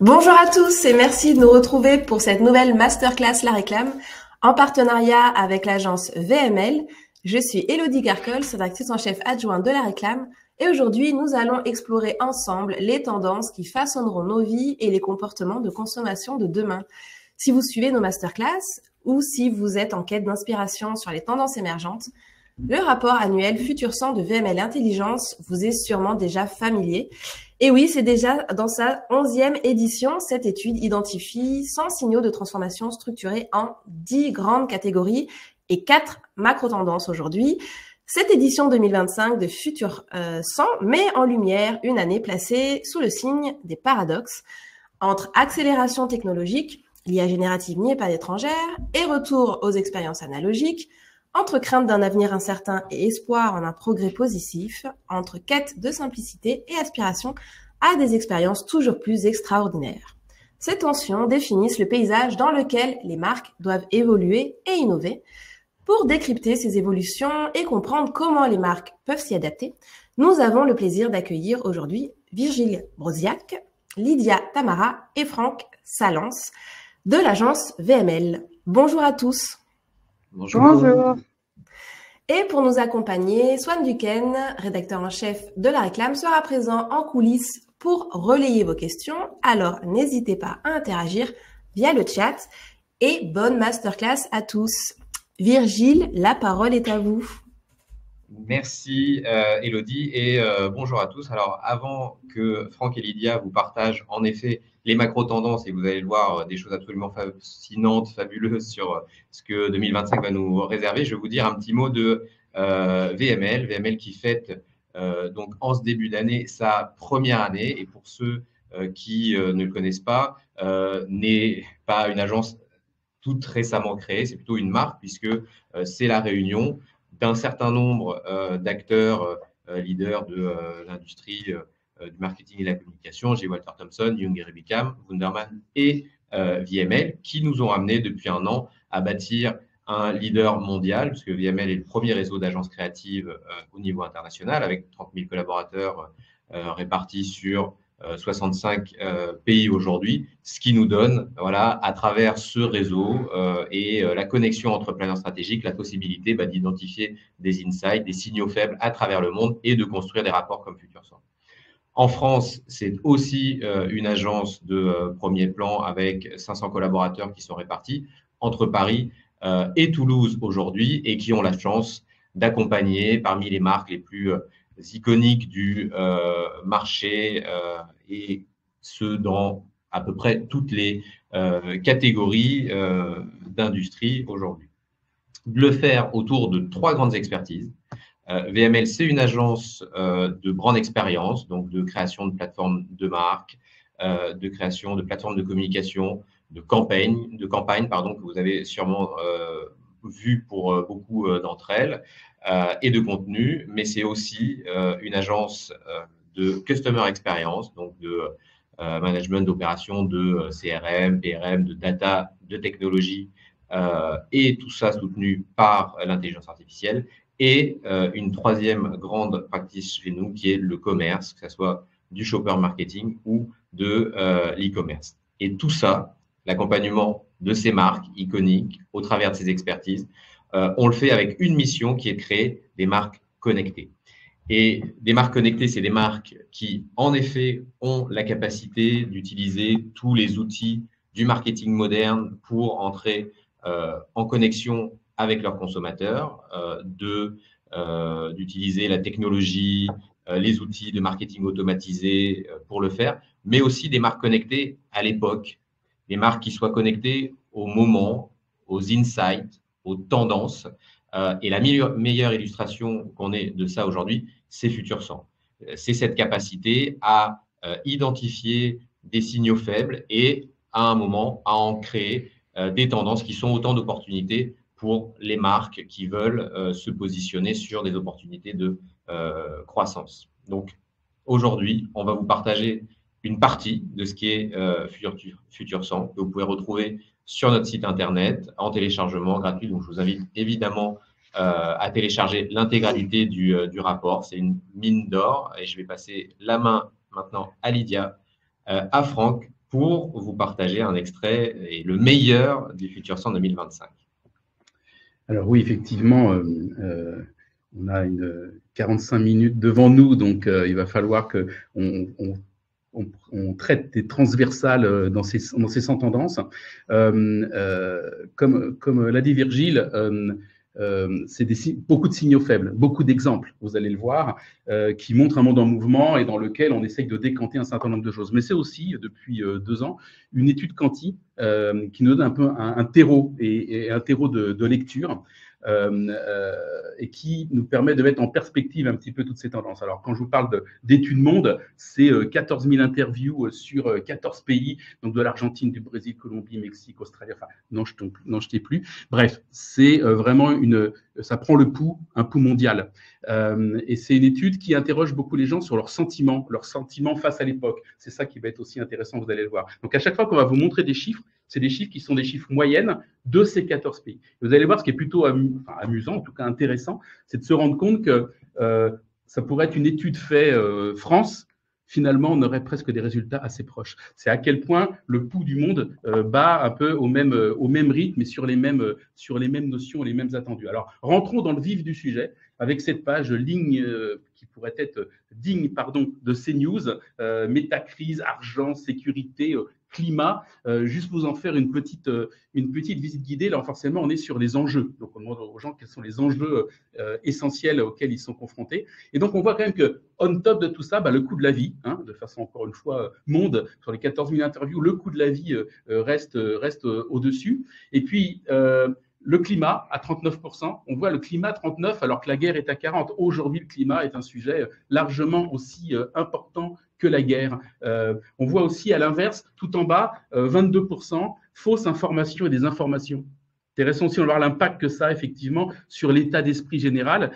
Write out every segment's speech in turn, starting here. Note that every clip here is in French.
Bonjour à tous et merci de nous retrouver pour cette nouvelle masterclass La Réclame en partenariat avec l'agence VML. Je suis Élodie Garcol, rédactrice en chef adjointe de La Réclame et aujourd'hui nous allons explorer ensemble les tendances qui façonneront nos vies et les comportements de consommation de demain. Si vous suivez nos masterclass ou si vous êtes en quête d'inspiration sur les tendances émergentes, le rapport annuel Futur 100 de VML Intelligence vous est sûrement déjà familier. Et oui, c'est déjà dans sa 11e édition. Cette étude identifie 100 signaux de transformation structurés en 10 grandes catégories et 4 macro-tendances aujourd'hui. Cette édition 2025 de Futur 100 met en lumière une année placée sous le signe des paradoxes entre accélération technologique, l'IA générative niée par l'étrangère, et retour aux expériences analogiques, entre crainte d'un avenir incertain et espoir en un progrès positif, entre quête de simplicité et aspiration à des expériences toujours plus extraordinaires. Ces tensions définissent le paysage dans lequel les marques doivent évoluer et innover. Pour décrypter ces évolutions et comprendre comment les marques peuvent s'y adapter, nous avons le plaisir d'accueillir aujourd'hui Virgile Broziac, Lydia Tamara et Franck Salence de l'agence VML. Bonjour à tous. Bonjour. Et pour nous accompagner, Swan Duquesne, rédacteur en chef de La Réclame, sera présent en coulisses pour relayer vos questions. Alors, n'hésitez pas à interagir via le chat et bonne masterclass à tous. Virgile, la parole est à vous. Merci Élodie et bonjour à tous. Alors, avant que Franck et Lydia vous partagent en effet les macro-tendances et vous allez le voir, des choses absolument fascinantes, fabuleuses sur ce que 2025 va nous réserver, je vais vous dire un petit mot de VML qui fête donc en ce début d'année sa première année. Et pour ceux qui ne le connaissent pas, n'est pas une agence toute récemment créée, c'est plutôt une marque puisque c'est la réunion d'un certain nombre d'acteurs leaders de l'industrie du marketing et de la communication, J. Walter Thompson, Young & Rubicam, Wunderman et VML, qui nous ont amenés depuis un an à bâtir un leader mondial, puisque VML est le premier réseau d'agences créatives au niveau international, avec 30 000 collaborateurs répartis sur 65 pays aujourd'hui, ce qui nous donne, voilà, à travers ce réseau et la connexion entre players stratégiques, la possibilité d'identifier des insights, des signaux faibles à travers le monde et de construire des rapports comme Futur 100. En France, c'est aussi une agence de premier plan avec 500 collaborateurs qui sont répartis entre Paris et Toulouse aujourd'hui et qui ont la chance d'accompagner parmi les marques les plus iconiques du marché et ce dans à peu près toutes les catégories d'industrie aujourd'hui. De le faire autour de 3 grandes expertises. VML, c'est une agence de grande expérience, donc de création de plateformes de marque, de création de plateformes de communication, de campagne, que vous avez sûrement vu pour beaucoup d'entre elles, et de contenu, mais c'est aussi une agence de customer experience, donc de management d'opérations, de CRM, PRM, de data, de technologie, et tout ça soutenu par l'intelligence artificielle. Et une troisième grande practice chez nous qui est le commerce, que ce soit du shopper marketing ou de l'e-commerce. Et tout ça, l'accompagnement de ces marques iconiques au travers de ces expertises, on le fait avec une mission qui est de créer des marques connectées. Et des marques connectées, c'est des marques qui, en effet, ont la capacité d'utiliser tous les outils du marketing moderne pour entrer en connexion avec leurs consommateurs, d'utiliser la technologie, les outils de marketing automatisé pour le faire, mais aussi des marques connectées à l'époque, des marques qui soient connectées au moment, aux insights, aux tendances. Et la meilleure illustration qu'on ait de ça aujourd'hui, c'est Futur 100. C'est cette capacité à identifier des signaux faibles et à un moment à en créer des tendances qui sont autant d'opportunités pour les marques qui veulent se positionner sur des opportunités de croissance. Donc, aujourd'hui, on va vous partager une partie de ce qui est Futur 100 que vous pouvez retrouver sur notre site internet en téléchargement gratuit. Donc, je vous invite évidemment à télécharger l'intégralité du rapport. C'est une mine d'or et je vais passer la main maintenant à Lydia, à Franck pour vous partager un extrait et le meilleur du Futur 100 2025. Alors oui, effectivement, on a 45 minutes devant nous, donc il va falloir qu'on traite des transversales dans ces 100 tendances. Comme l'a dit Virgile, c'est beaucoup de signaux faibles, beaucoup d'exemples, vous allez le voir, qui montrent un monde en mouvement et dans lequel on essaye de décanter un certain nombre de choses. Mais c'est aussi, depuis 2 ans, une étude quanti qui nous donne un peu un terreau et un terreau de lecture. Et qui nous permet de mettre en perspective un petit peu toutes ces tendances. Alors, quand je vous parle d'études monde, c'est 14 000 interviews sur 14 pays, donc de l'Argentine, du Brésil, Colombie, Mexique, Australie, enfin, non, je t'ai plus. Bref, c'est vraiment ça prend un pouls mondial. Et c'est une étude qui interroge beaucoup les gens sur leurs sentiments face à l'époque. C'est ça qui va être aussi intéressant, vous allez le voir. Donc, à chaque fois qu'on va vous montrer des chiffres, c'est des chiffres qui sont des chiffres moyennes de ces 14 pays. Et vous allez voir, ce qui est plutôt amusant, en tout cas intéressant, c'est de se rendre compte que ça pourrait être une étude faite France. Finalement, on aurait presque des résultats assez proches. C'est à quel point le pouls du monde bat un peu au même rythme et sur les mêmes notions, les mêmes attendus. Alors, rentrons dans le vif du sujet avec cette page ligne qui pourrait être digne de CNews, métacrise, argent, sécurité, climat, juste vous en faire une petite visite guidée. Là, forcément, on est sur les enjeux. Donc, on demande aux gens quels sont les enjeux essentiels auxquels ils sont confrontés. Et donc, on voit quand même que, on top de tout ça, le coût de la vie, de façon encore une fois monde, sur les 14 000 interviews, le coût de la vie reste au-dessus. Et puis, le climat à 39%, on voit le climat à 39% alors que la guerre est à 40%. Aujourd'hui, le climat est un sujet largement aussi important que la guerre. On voit aussi à l'inverse, tout en bas, 22%, fausses informations et désinformations. Intéressant aussi de voir l'impact que ça a effectivement sur l'état d'esprit général,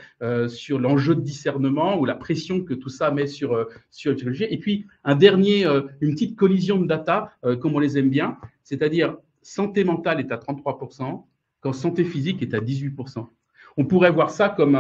sur l'enjeu de discernement ou la pression que tout ça met sur le technologie. Et puis, une petite collision de data, comme on les aime bien, c'est-à-dire santé mentale est à 33%, quand santé physique est à 18%. On pourrait voir ça comme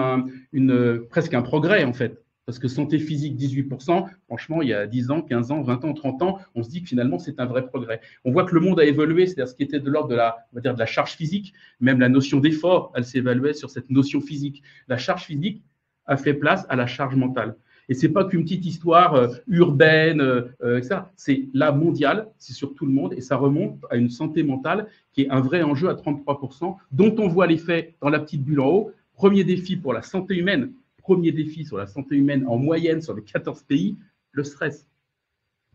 presque un progrès, en fait. Parce que santé physique, 18%, franchement, il y a 10 ans, 15 ans, 20 ans, 30 ans, on se dit que finalement, c'est un vrai progrès. On voit que le monde a évolué, c'est-à-dire ce qui était de l'ordre de la charge physique, même la notion d'effort, elle s'évaluait sur cette notion physique. La charge physique a fait place à la charge mentale. Et ce n'est pas qu'une petite histoire urbaine, etc. C'est la mondiale, c'est sur tout le monde, et ça remonte à une santé mentale qui est un vrai enjeu à 33%, dont on voit l'effet dans la petite bulle en haut. Premier défi pour la santé humaine, premier défi sur la santé humaine en moyenne sur les 14 pays, le stress.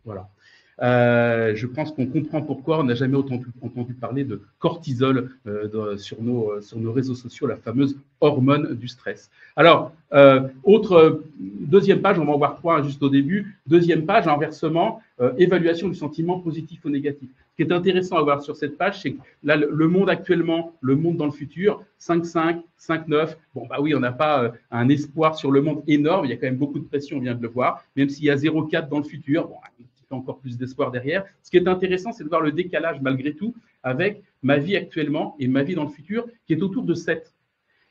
Voilà. Je pense qu'on comprend pourquoi on n'a jamais entendu parler de cortisol sur nos réseaux sociaux, la fameuse hormone du stress. Alors, deuxième page, on va en voir 3 juste au début. Deuxième page, inversement, évaluation du sentiment positif ou négatif. Ce qui est intéressant à voir sur cette page, c'est que là, le monde actuellement, le monde dans le futur, 5,5, 5,9, bon, oui, on n'a pas un espoir sur le monde énorme, il y a quand même beaucoup de pression, on vient de le voir, même s'il y a 0,4 dans le futur, bon, encore plus d'espoir derrière. Ce qui est intéressant, c'est de voir le décalage malgré tout avec ma vie actuellement et ma vie dans le futur qui est autour de 7.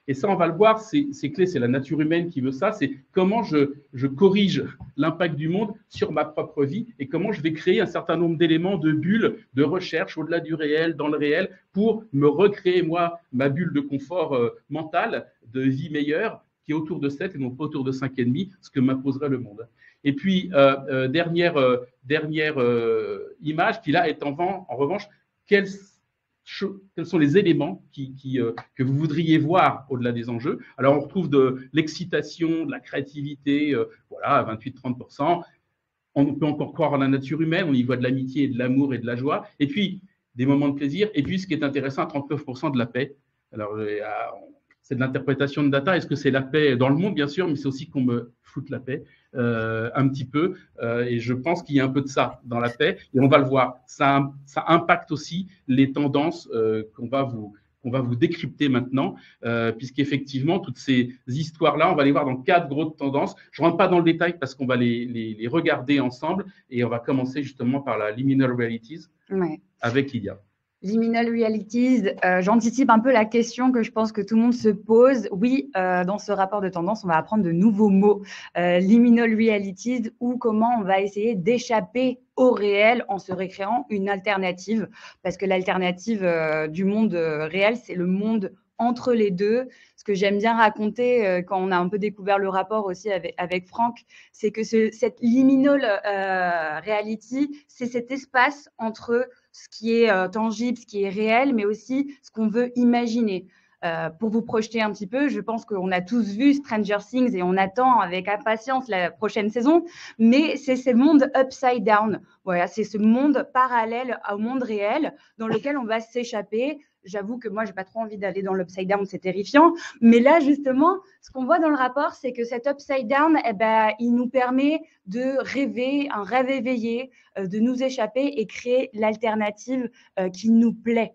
Et ça, on va le voir, c'est clé, c'est la nature humaine qui veut ça, c'est comment je corrige l'impact du monde sur ma propre vie et comment je vais créer un certain nombre d'éléments, de bulles, de recherche au-delà du réel, dans le réel, pour me recréer, moi, ma bulle de confort mental, de vie meilleure, qui est autour de 7 et non pas autour de 5,5, ce que m'imposerait le monde. Et puis, dernière image qui là est en revanche, quels sont les éléments que vous voudriez voir au-delà des enjeux. Alors, on retrouve de l'excitation, de la créativité, voilà, à 28-30%. On peut encore croire en la nature humaine, on y voit de l'amitié, de l'amour et de la joie. Et puis, des moments de plaisir. Et puis, ce qui est intéressant, 39% de la paix. Alors, c'est de l'interprétation de data. Est-ce que c'est la paix dans le monde, bien sûr, mais c'est aussi qu'on me foute la paix un petit peu. Et je pense qu'il y a un peu de ça dans la paix. Et on va le voir. Ça impacte aussi les tendances qu'on va vous décrypter maintenant, puisqu'effectivement, toutes ces histoires-là, on va les voir dans 4 grosses tendances. Je ne rentre pas dans le détail parce qu'on va les regarder ensemble. Et on va commencer justement par la Liminal Realities avec Lydia. Liminal realities, j'anticipe un peu la question que je pense que tout le monde se pose. Oui, dans ce rapport de tendance, on va apprendre de nouveaux mots. Liminal realities, ou comment on va essayer d'échapper au réel en se recréant une alternative. Parce que l'alternative du monde réel, c'est le monde entre les deux. Ce que j'aime bien raconter quand on a un peu découvert le rapport aussi avec Franck, c'est que cette liminal reality, c'est cet espace entre ce qui est tangible, ce qui est réel, mais aussi ce qu'on veut imaginer. Pour vous projeter un petit peu, je pense qu'on a tous vu Stranger Things et on attend avec impatience la prochaine saison, mais c'est ce monde upside down. Voilà, c'est ce monde parallèle au monde réel dans lequel on va s'échapper. J'avoue que moi, j'ai pas trop envie d'aller dans l'upside down, c'est terrifiant. Mais là, justement, ce qu'on voit dans le rapport, c'est que cet upside down, il nous permet de rêver, un rêve éveillé, de nous échapper et créer l'alternative qui nous plaît.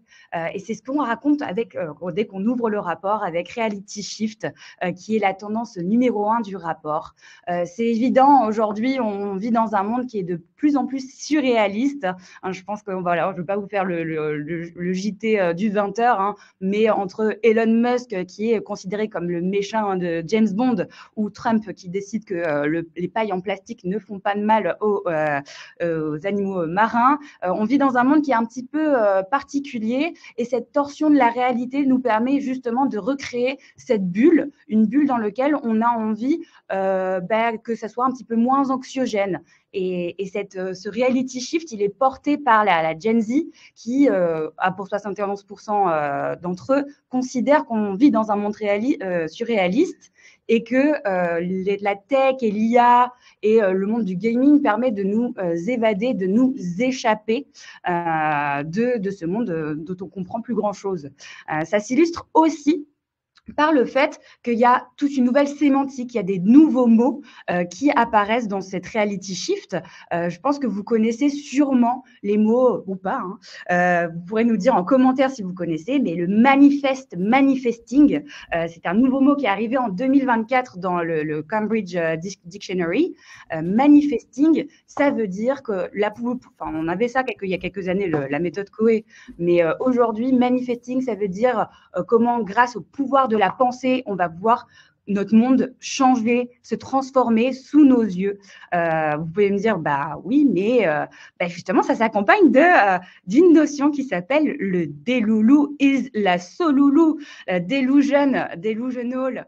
Et c'est ce qu'on raconte dès qu'on ouvre le rapport avec Reality Shift, qui est la tendance numéro 1 du rapport. C'est évident, aujourd'hui, on vit dans un monde qui est de plus en plus surréaliste. Je pense que, voilà, je ne veux pas vous faire le JT du 20h, mais entre Elon Musk, qui est considéré comme le méchant de James Bond, ou Trump, qui décide que les pailles en plastique ne font pas de mal aux animaux marins, on vit dans un monde qui est un petit peu particulier, et cette torsion de la réalité nous permet justement de recréer cette bulle, une bulle dans laquelle on a envie que ça soit un petit peu moins anxiogène. Et ce reality shift, il est porté par la Gen Z qui, pour 71% d'entre eux, considèrent qu'on vit dans un monde surréaliste, et que la tech et l'IA et le monde du gaming permet de nous évader, de nous échapper de ce monde dont on comprend plus grand-chose. Ça s'illustre aussi par le fait qu'il y a toute une nouvelle sémantique, il y a des nouveaux mots qui apparaissent dans cette reality shift. Je pense que vous connaissez sûrement les mots ou pas. Vous pourrez nous dire en commentaire si vous connaissez, mais le manifesting, c'est un nouveau mot qui est arrivé en 2024 dans le Cambridge Dictionary. Manifesting, ça veut dire que on avait ça il y a quelques années, la méthode Coué, mais aujourd'hui, manifesting, ça veut dire comment, grâce au pouvoir de la pensée, on va voir notre monde changer, se transformer sous nos yeux. Vous pouvez me dire, oui, mais justement, ça s'accompagne d'une notion qui s'appelle le déloulou is la soloulou, delusional.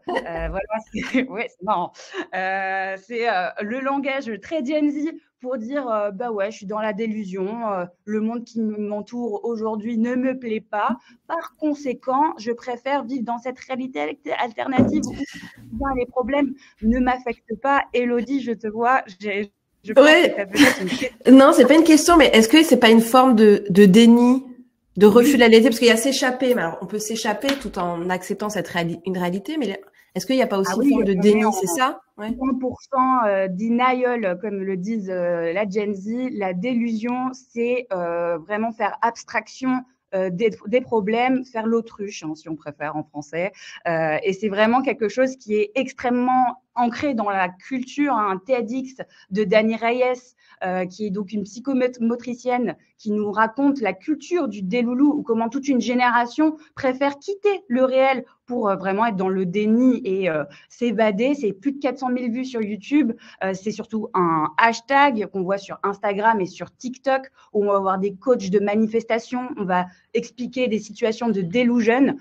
Voilà, c'est marrant. C'est le langage très Gen Z pour dire je suis dans la délusion, le monde qui m'entoure aujourd'hui ne me plaît pas. Par conséquent, je préfère vivre dans cette réalité alternative où les problèmes ne m'affectent pas. Elodie, je te vois. Je pense que ça peut être une question. Non, c'est pas une question, mais est-ce que c'est pas une forme de déni, de refus de la réalité? Parce qu'il y a s'échapper, mais alors on peut s'échapper tout en acceptant une réalité, mais est-ce qu'il n'y a pas aussi une forme de déni, c'est ça? 100% denial, comme le disent la Gen Z. La délusion, c'est vraiment faire abstraction des problèmes, faire l'autruche, si on préfère en français. Et c'est vraiment quelque chose qui est extrêmement ancré dans la culture, un TEDx de Dani Reyes, qui est donc une psychomotricienne qui nous raconte la culture du déloulou, ou comment toute une génération préfère quitter le réel pour vraiment être dans le déni et s'évader. C'est plus de 400 000 vues sur YouTube. C'est surtout un hashtag qu'on voit sur Instagram et sur TikTok, où on va avoir des coachs de manifestation. On va expliquer des situations de delusion.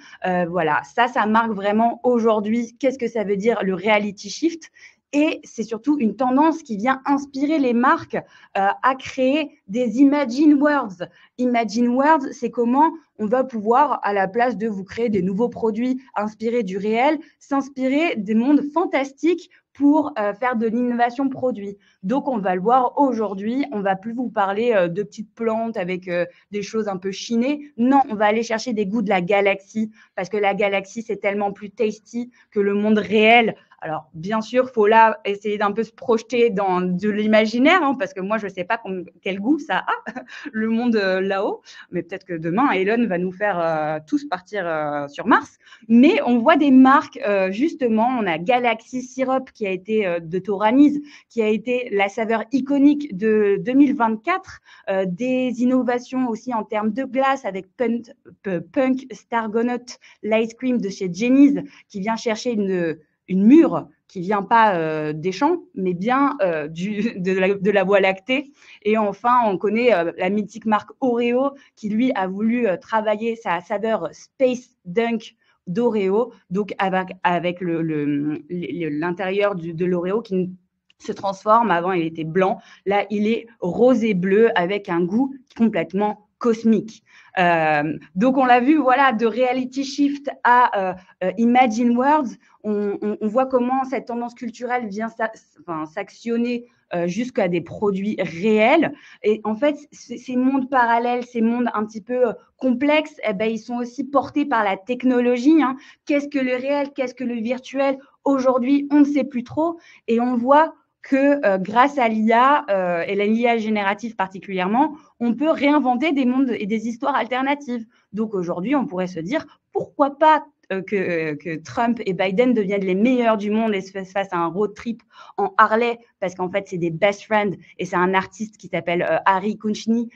Voilà, ça marque vraiment aujourd'hui qu'est-ce que ça veut dire le reality shift. Et c'est surtout une tendance qui vient inspirer les marques à créer des Imagine Worlds. Imagine Worlds, c'est comment on va pouvoir, à la place de vous créer des nouveaux produits inspirés du réel, s'inspirer des mondes fantastiques pour faire de l'innovation produit. Donc, on va le voir aujourd'hui, on va plus vous parler de petites plantes avec des choses un peu chinées. Non, on va aller chercher des goûts de la galaxie, parce que la galaxie, c'est tellement plus tasty que le monde réel Alors, bien sûr, faut là essayer d'un peu se projeter dans de l'imaginaire, hein, parce que moi, je sais pas quel goût ça a, le monde là-haut. Mais peut-être que demain, Elon va nous faire tous partir sur Mars. Mais on voit des marques, justement, on a Galaxy Syrup qui a été de Toranise, qui a été la saveur iconique de 2024, des innovations aussi en termes de glace avec Punk Stargonaut, l'ice cream de chez Jenny's, qui vient chercher une mûre qui vient pas des champs, mais bien de la Voie lactée. Et enfin, on connaît la mythique marque Oreo, qui lui a voulu travailler sa saveur Space Dunk d'Oreo, donc avec l'intérieur de l'Oreo qui se transforme. Avant, il était blanc. Là, il est rose et bleu avec un goût complètement cosmique. Donc, on l'a vu, voilà, de Reality Shift à Imagine Worlds, on voit comment cette tendance culturelle vient s'actionner jusqu'à des produits réels. Et en fait, ces mondes parallèles, ces mondes un petit peu complexes, eh ben, ils sont aussi portés par la technologie. Hein. Qu'est-ce que le réel? Qu'est-ce que le virtuel? Aujourd'hui, on ne sait plus trop. Et on voit que grâce à l'IA et l'IA générative particulièrement, on peut réinventer des mondes et des histoires alternatives. Donc aujourd'hui, on pourrait se dire, pourquoi pas que Trump et Biden deviennent les meilleurs du monde et se fassent un road trip en Harley, parce qu'en fait, c'est des best friends, et c'est un artiste qui s'appelle Harry Kunchny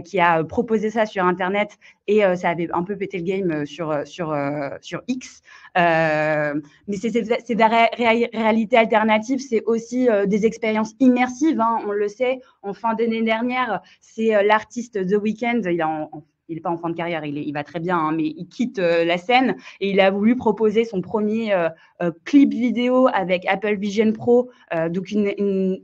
qui a proposé ça sur Internet, et ça avait un peu pété le game sur X. Mais c'est de la réalité alternative, c'est aussi des expériences immersives, hein, on le sait. En fin d'année dernière, c'est l'artiste The Weeknd, il n'est pas en fin de carrière, il va très bien, hein, mais il quitte la scène, et il a voulu proposer son premier clip vidéo avec Apple Vision Pro, donc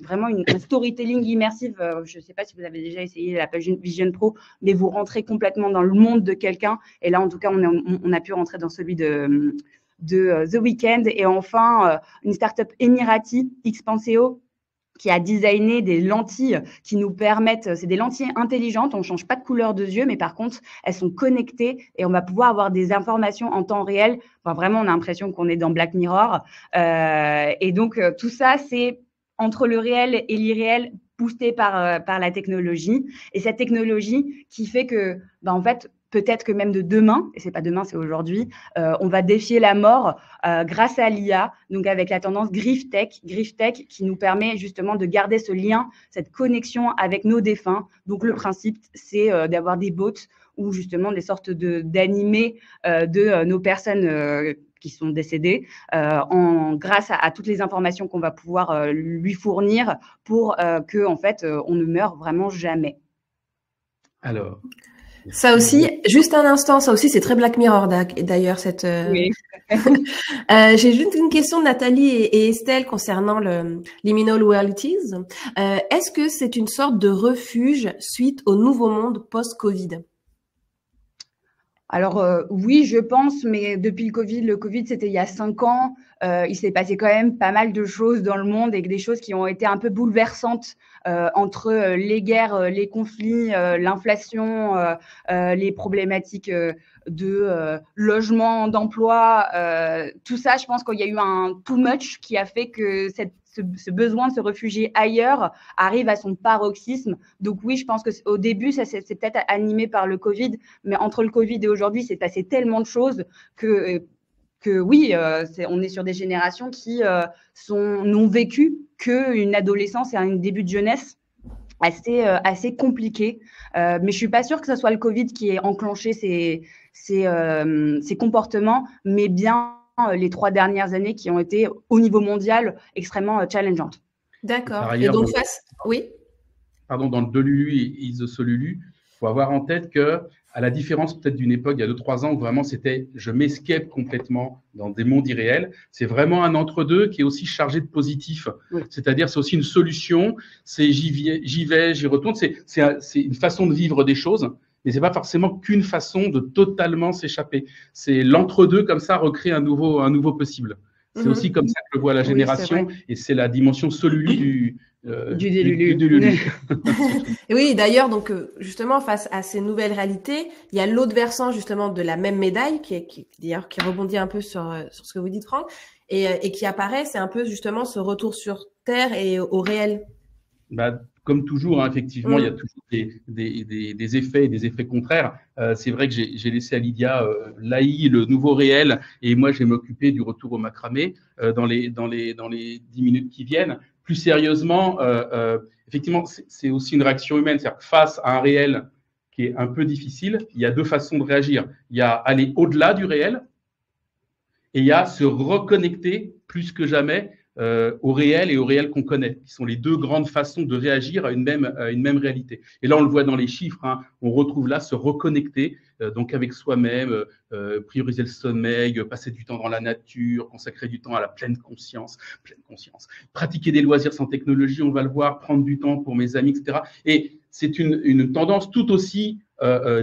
vraiment un storytelling immersif. Je ne sais pas si vous avez déjà essayé l'Apple Vision Pro, mais vous rentrez complètement dans le monde de quelqu'un. Et là, en tout cas, on a pu rentrer dans celui de The Weeknd. Et enfin, une startup émirati, Xpanseo, qui a designé des lentilles qui nous permettent, c'est des lentilles intelligentes, on ne change pas de couleur de yeux, mais par contre, elles sont connectées et on va pouvoir avoir des informations en temps réel. Enfin, vraiment, on a l'impression qu'on est dans Black Mirror. Et donc, tout ça, c'est entre le réel et l'irréel, boosté par la technologie. Et cette technologie qui fait que, en fait, peut-être que même de demain, et c'est pas demain, c'est aujourd'hui, on va défier la mort grâce à l'IA, donc avec la tendance GriefTech qui nous permet justement de garder ce lien, cette connexion avec nos défunts. Donc le principe, c'est d'avoir des bots ou justement des sortes d'animés de nos personnes qui sont décédées, grâce à toutes les informations qu'on va pouvoir lui fournir pour que en fait on ne meure vraiment jamais. Alors. Ça aussi, juste un instant, ça aussi c'est très Black Mirror d'ailleurs cette. Oui. J'ai juste une question de Nathalie et Estelle concernant liminal realities. Est-ce que c'est une sorte de refuge suite au nouveau monde post-Covid? Alors oui, je pense, mais depuis le Covid, c'était il y a 5 ans. Il s'est passé quand même pas mal de choses dans le monde et des choses qui ont été un peu bouleversantes entre les guerres, les conflits, l'inflation, les problématiques de logement, d'emploi. Tout ça, je pense qu'il y a eu un too much qui a fait que ce besoin de se réfugier ailleurs arrive à son paroxysme. Donc oui, je pense qu'au début, ça c'est peut-être animé par le Covid, mais entre le Covid et aujourd'hui, c'est passé tellement de choses que oui, on est sur des générations qui n'ont vécu qu'une adolescence et un début de jeunesse assez compliqué. Mais je ne suis pas sûre que ce soit le Covid qui ait enclenché ces comportements, mais bien les 3 dernières années qui ont été au niveau mondial extrêmement challengeantes. D'accord. Et donc oui. Pardon, dans le Delulu et Isosolulu, il faut avoir en tête que, à la différence peut-être d'une époque il y a 2-3 ans où vraiment c'était je m'escape complètement dans des mondes irréels, c'est vraiment un entre-deux qui est aussi chargé de positif. Oui. C'est-à-dire c'est aussi une solution, c'est j'y vais, j'y retourne, c'est une façon de vivre des choses. Mais c'est pas forcément qu'une façon de totalement s'échapper. C'est l'entre-deux, comme ça, recréer un nouveau possible. C'est aussi comme ça que le voit la génération, et c'est la dimension solulu du Delulu. Oui, d'ailleurs, donc justement, face à ces nouvelles réalités, il y a l'autre versant justement de la même médaille qui rebondit un peu sur ce que vous dites, Franck. et qui apparaît, c'est un peu justement ce retour sur Terre et au réel. Bah, comme toujours, hein, effectivement, il y a toujours des effets et des effets contraires. C'est vrai que j'ai laissé à Lydia l'AI, le nouveau réel, et moi, je vais m'occuper du retour au macramé dans les 10 minutes qui viennent. Plus sérieusement, effectivement, c'est aussi une réaction humaine. C'est-à-dire que face à un réel qui est un peu difficile, il y a deux façons de réagir. Il y a aller au-delà du réel et il y a se reconnecter plus que jamais au réel et au réel qu'on connaît, qui sont les deux grandes façons de réagir à une même réalité. Et là, on le voit dans les chiffres, hein, on retrouve là se reconnecter donc avec soi-même, prioriser le sommeil, passer du temps dans la nature, consacrer du temps à la pleine conscience, pratiquer des loisirs sans technologie, on va le voir, prendre du temps pour mes amis, etc. Et c'est une tendance tout aussi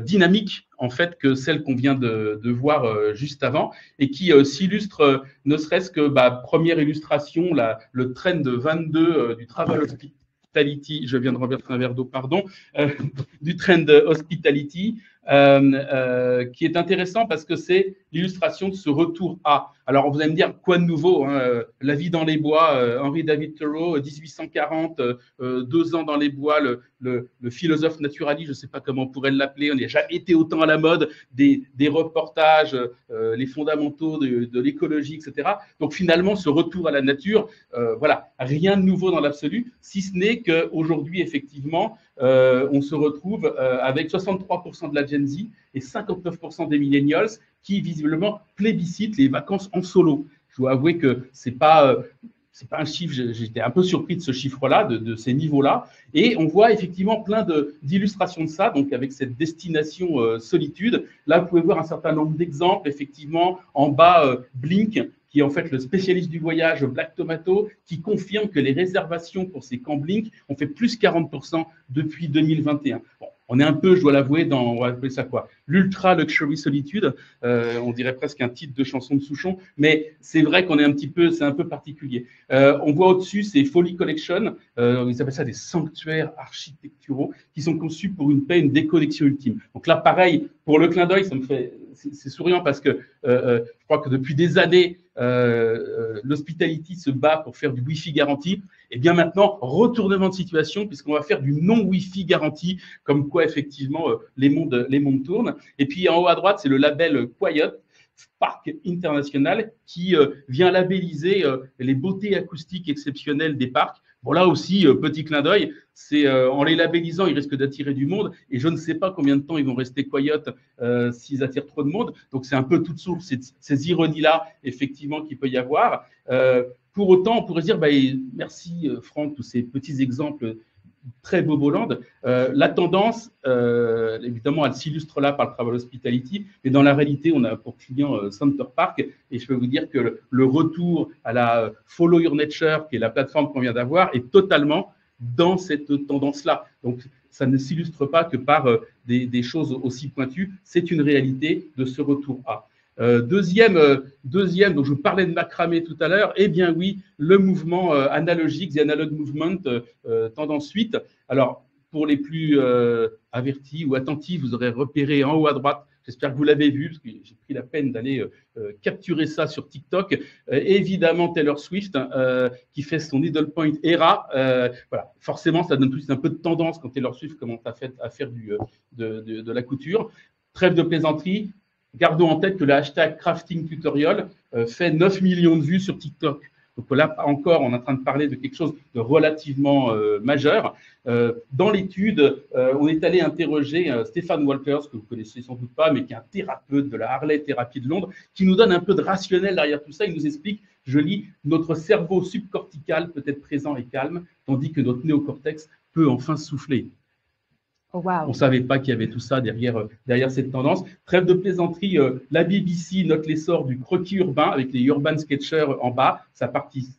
dynamique en fait que celle qu'on vient de voir juste avant et qui s'illustre ne serait-ce que première illustration, le trend 22 du Travel Hospitality, je viens de renverser un verre d'eau, pardon, du trend Hospitality, qui est intéressant parce que c'est l'illustration de ce retour à. Alors, vous allez me dire, quoi de nouveau, hein, La vie dans les bois, Henry David Thoreau, 1840, 2 ans dans les bois, le philosophe naturaliste, je ne sais pas comment on pourrait l'appeler, on n'a jamais été autant à la mode, des reportages, les fondamentaux de l'écologie, etc. Donc, finalement, ce retour à la nature, voilà, rien de nouveau dans l'absolu, si ce n'est qu'aujourd'hui, effectivement, on se retrouve avec 63% de la Gen Z et 59% des millennials qui visiblement plébiscitent les vacances en solo. Je dois avouer que c'est pas un chiffre, j'étais un peu surpris de ce chiffre-là, de ces niveaux-là. Et on voit effectivement plein d'illustrations de ça, donc avec cette destination solitude. Là, vous pouvez voir un certain nombre d'exemples, effectivement, en bas, Blink, qui est en fait le spécialiste du voyage Black Tomato, qui confirme que les réservations pour ces camps Blink ont fait plus 40% depuis 2021. Bon, on est un peu, je dois l'avouer, on va appeler ça quoi, l'ultra luxury solitude, on dirait presque un titre de chanson de Souchon, mais c'est vrai qu'on est c'est un peu particulier. On voit au-dessus ces Folly Collection, ils appellent ça des sanctuaires architecturaux qui sont conçus pour une paix, une déconnexion ultime. Donc là, pareil, pour le clin d'œil, c'est souriant parce que je crois que depuis des années, l'hospitality se bat pour faire du Wi-Fi garanti. Et bien maintenant, retournement de situation, puisqu'on va faire du non-Wi-Fi garanti, comme quoi effectivement les mondes tournent. Et puis en haut à droite, c'est le label Quiet Park International qui vient labelliser les beautés acoustiques exceptionnelles des parcs. Bon, là aussi, petit clin d'œil, c'est en les labellisant, ils risquent d'attirer du monde et je ne sais pas combien de temps ils vont rester quiet s'ils attirent trop de monde. Donc, c'est un peu toute source ces ironies-là, effectivement, qu'il peut y avoir. Pour autant, on pourrait dire, merci Franck, tous ces petits exemples très boboland. La tendance, évidemment, elle s'illustre là par le Travel Hospitality, mais dans la réalité, on a pour client Center Park, et je peux vous dire que le retour à la Follow Your Nature, qui est la plateforme qu'on vient d'avoir, est totalement dans cette tendance-là. Donc, ça ne s'illustre pas que par des choses aussi pointues, c'est une réalité de ce retour à. Deuxième, donc je vous parlais de macramé tout à l'heure, eh bien oui, le mouvement analogique, the analog movement, tendance 8. Alors, pour les plus avertis ou attentifs, vous aurez repéré en haut à droite, j'espère que vous l'avez vu, parce que j'ai pris la peine d'aller capturer ça sur TikTok. Évidemment, Taylor Swift, qui fait son Needle Point Era. Voilà, forcément, ça donne plus un peu de tendance quand Taylor Swift commence à faire de la couture. Trêve de plaisanterie. Gardons en tête que le hashtag crafting tutorial fait 9 millions de vues sur TikTok. Donc là encore, on est en train de parler de quelque chose de relativement majeur. Dans l'étude, on est allé interroger Stéphane Walters, que vous connaissez sans doute pas, mais qui est un thérapeute de la Harley Thérapie de Londres, qui nous donne un peu de rationnel derrière tout ça. Il nous explique, je lis, notre cerveau subcortical peut être présent et calme, tandis que notre néocortex peut enfin souffler. Oh, wow. On ne savait pas qu'il y avait tout ça derrière cette tendance. Trêve de plaisanterie, la BBC note l'essor du croquis urbain avec les urban sketchers en bas. Ça participe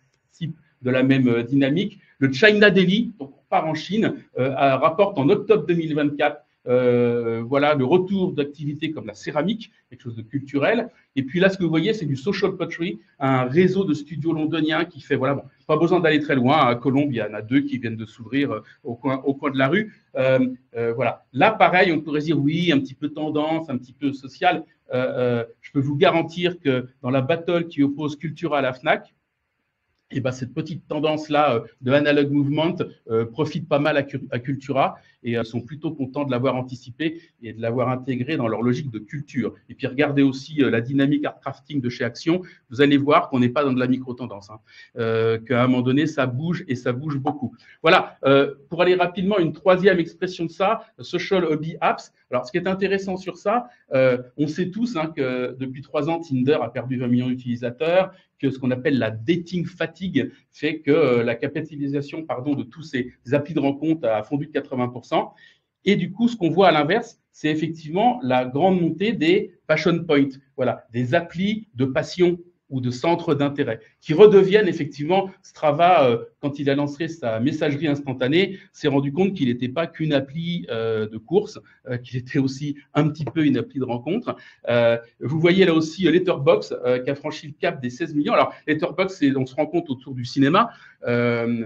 de la même dynamique. Le China Daily, donc on part en Chine, rapporte en octobre 2024 voilà, le retour d'activités comme la céramique, quelque chose de culturel. Et puis là, ce que vous voyez, c'est du social pottery, un réseau de studios londoniens qui fait, voilà, bon, pas besoin d'aller très loin. À Colombes, il y en a 2 qui viennent de s'ouvrir au coin de la rue. Voilà. Là, pareil, on pourrait dire oui, un petit peu tendance, un petit peu social. je peux vous garantir que dans la battle qui oppose Cultura à la Fnac, et ben, cette petite tendance-là de Analog Movement profite pas mal à Cultura et sont plutôt contents de l'avoir anticipé et de l'avoir intégré dans leur logique de culture. Et puis, regardez aussi la dynamique art crafting de chez Action. Vous allez voir qu'on n'est pas dans de la micro-tendance, hein, qu'à un moment donné, ça bouge et ça bouge beaucoup. Voilà, pour aller rapidement, une troisième expression de ça, Social Hobby Apps. Alors, ce qui est intéressant sur ça, on sait tous hein, que depuis 3 ans, Tinder a perdu 20 millions d'utilisateurs, que ce qu'on appelle la dating fatigue fait que la capitalisation de tous ces applis de rencontre a fondu de 80%. Et du coup, ce qu'on voit à l'inverse, c'est effectivement la grande montée des passion points, voilà, des applis de passion ou de centres d'intérêt, qui redeviennent effectivement, Strava, quand il a lancé sa messagerie instantanée, s'est rendu compte qu'il n'était pas qu'une appli de course, qu'il était aussi un petit peu une appli de rencontre. Vous voyez là aussi Letterboxd qui a franchi le cap des 16 millions. Alors, Letterboxd, on se rend compte autour du cinéma,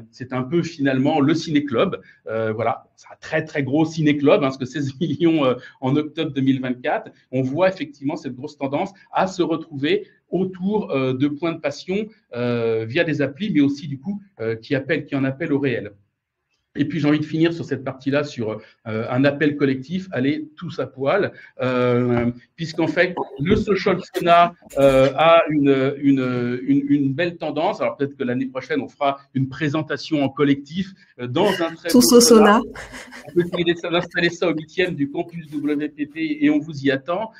c'est un peu finalement le ciné-club. Voilà, c'est un très très gros ciné-club, hein, parce que 16 millions en octobre 2024. On voit effectivement cette grosse tendance à se retrouver autour de points de passion via des applis, mais aussi du coup qui en appellent au réel. Et puis j'ai envie de finir sur cette partie-là sur un appel collectif, allez tous à poil, puisqu'en fait le social sauna a une belle tendance. Alors peut-être que l'année prochaine on fera une présentation en collectif dans un très tous au sauna. On peut installer ça au 8e du campus WPP et on vous y attend.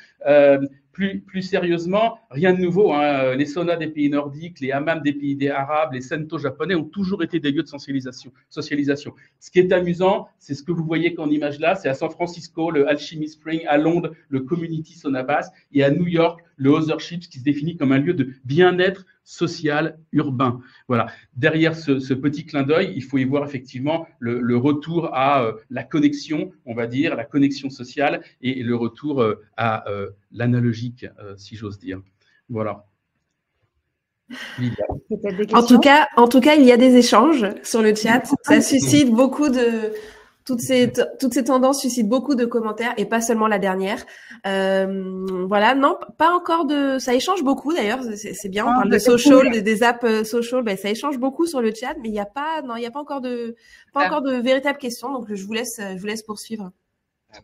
Plus sérieusement, rien de nouveau. Hein. Les saunas des pays nordiques, les hammams des pays arabes, les sento japonais ont toujours été des lieux de socialisation. Ce qui est amusant, c'est ce que vous voyez qu'en image là, c'est à San Francisco, le Alchemy Spring, à Londres, le Community Sauna Bass, et à New York, le Other Ships, qui se définit comme un lieu de bien-être social urbain. Voilà. Derrière ce petit clin d'œil, il faut y voir effectivement le retour à la connexion, on va dire, la connexion sociale et le retour à l'analogique, si j'ose dire. Voilà. En tout cas, il y a des échanges sur le chat. Ça suscite beaucoup de… Toutes ces tendances suscitent beaucoup de commentaires et pas seulement la dernière. Voilà, non, pas encore de… Ça échange beaucoup d'ailleurs, c'est bien. On parle de social, des apps social, ben, ça échange beaucoup sur le chat, mais il n'y a pas encore de véritables questions. Donc je vous laisse poursuivre.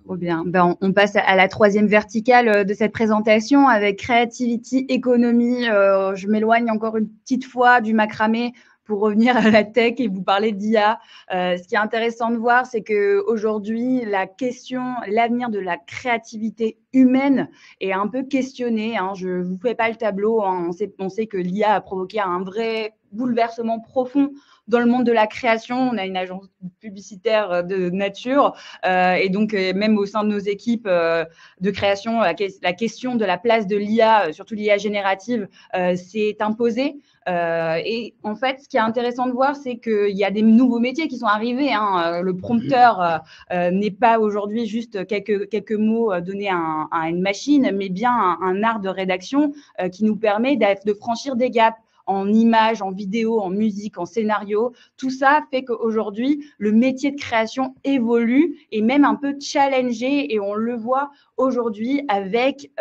Trop bien. Ben, on passe à la troisième verticale de cette présentation avec Creativity Economy. Je m'éloigne encore une petite fois du macramé pour revenir à la tech et vous parler d'IA. Ce qui est intéressant de voir, c'est qu'aujourd'hui, l'avenir de la créativité humaine est un peu questionné. Hein. Je ne vous fais pas le tableau. Hein. On sait que l'IA a provoqué un vrai bouleversement profond dans le monde de la création. On a une agence publicitaire de nature et donc même au sein de nos équipes de création, la question de la place de l'IA, surtout l'IA générative, s'est imposée. Et en fait, ce qui est intéressant de voir, c'est qu'il y a des nouveaux métiers qui sont arrivés. Hein. Le prompteur n'est pas aujourd'hui juste quelques mots donnés à une machine, mais bien un art de rédaction qui nous permet de franchir des gaps en images, en vidéo, en musique, en scénario. Tout ça fait qu'aujourd'hui, le métier de création évolue et même un peu challengé. Et on le voit aujourd'hui avec